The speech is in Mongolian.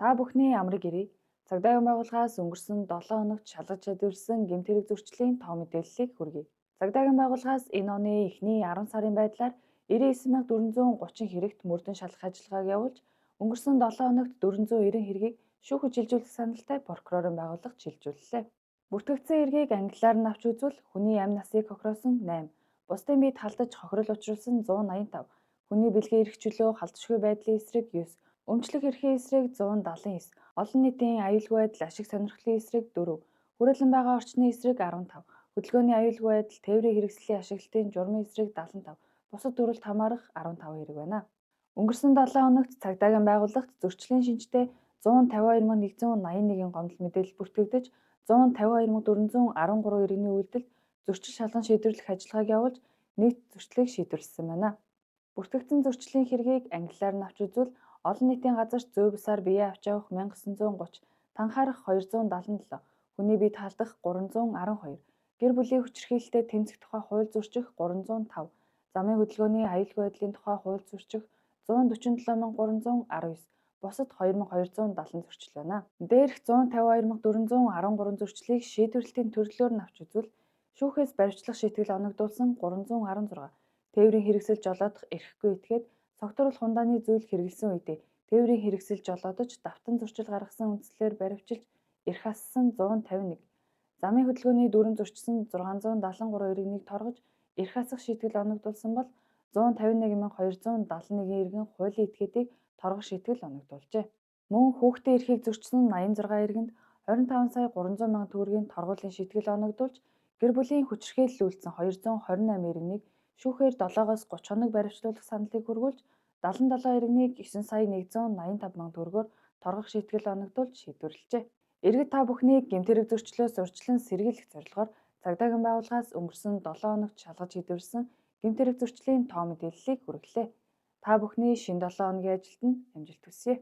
Та бүхний амрыг ирье. Цагдаагийн байгууллагаас өнгөрсөн 7 хоногт шалгаж чадварсан гэмт хэрэг зөрчлийн тоо мэдээллийг хүргэе. Цагдаагийн байгууллагаас энэ оны эхний 10 сарын байдлаар 99,430 хэрэгт мөрдөн шалгах ажиллагааг явуулж, өнгөрсөн 7 хоногт 490 хэргийг шүүхэд шилжүүлэх саналтай прокурорын байгууллага шилжүүллээ. Бүртгэгдсэн хэргийг англиар нь авч үзвэл хүний амь насыг хохироосон 8, бусдын биед халдаж хохирол учруулсан 185, хүний бэлгийн эрх чөлөө халдшгүй байдлын эсрэг 9, өмчлөх эрхийн эсрэг 179, олон нийтийн аюулгүй байдал ашиг сонирхлын эсрэг 4, хүрээлэн байгаа орчны эсрэг 15, хөдөлгөөний аюулгүй байдал тээврийн хэрэгслийн ашиглалтын журмын эсрэг 75, бусад дүрэлт хамаарах 15 хэрэг байна. Өнгөрсөн 7 хоногт цагдаагийн байгууллагт зөрчлийн шинжтэй 152,181 гомдол мэдээлэл бүртгэгдэж, 152,413 иргэний үйлдэлд зөрчил шалган шийдвэрлэх ажиллагааг явуулж, нийт зөрчлийг шийдвэрлэсэн байна. Бүртгэгдсэн зөрчлийн хэргийг англиар нь авч үзвэл олон нийтийн газарт зүй бусаар биеэ авч явах 1930, танхаарах 277, хүний биед халдах 312, гэр бүлийн хүчирхийлэлтэд тэмцэх тухай хууль зөрчих 305, замын хөдөлгөөний аюулгүй байдлын тухай хууль зөрчих 147,319, бусад 2,270 зөрчил байна. Дээрх 152,413 зөрчлийг шийдвэрлэлтийн төрлөөр нь авч үзвэл шүүхээс баривчлах шийтгэл оногдуулсан 316, тээврийн хэрэгсэл жолоодох эрхгүй этгээд согтууруулах хундааны зүйл хэрэгэлсэн үедээ тээврийн хэрэгсэл жолоодож давтан зөрчил гаргасан үндслээр баривчилж эрх ассан 151, замын хөдөлгөөний дүрэн зөрчсөн 673 иргэнийг торгож эрх асах шийтгэл оногдуулсан бол 151,271 иргэн хуулийн этгээдийг торгох шийтгэл оногдуулжээ. Мөн хүүхдийн эрхийг зөрчсөн 86 иргэнд 25 сая 300 мянган төгрөгийн торгуулийн шийтгэл оногдуулж, гэр бүлийн хүчирхийлэл үйлдсэн 228 иргэнийг шүүхээр 7-оос 30 хоног баривчлуулах саналыг хүргүүлж, 77 иргэнийг 9 сая 185 мянган төгрөгөөр торгох шийтгэл оногдуулж шийдвэрлэжээ. Иргэд та бүхнийг гэмт хэрэг зөрчлөөс урьдчилан сэргийлэх зорилгоор цагдаагийн байгууллагаас өнгөрсөн 7 хоногт шалгаж шийдвэрлэсэн гэмт хэрэг зөрчлийн тоо мэдээллийг хүргэлээ. Та бүхний шинэ 7 хоногийн ажилд нь амжилт хүсье.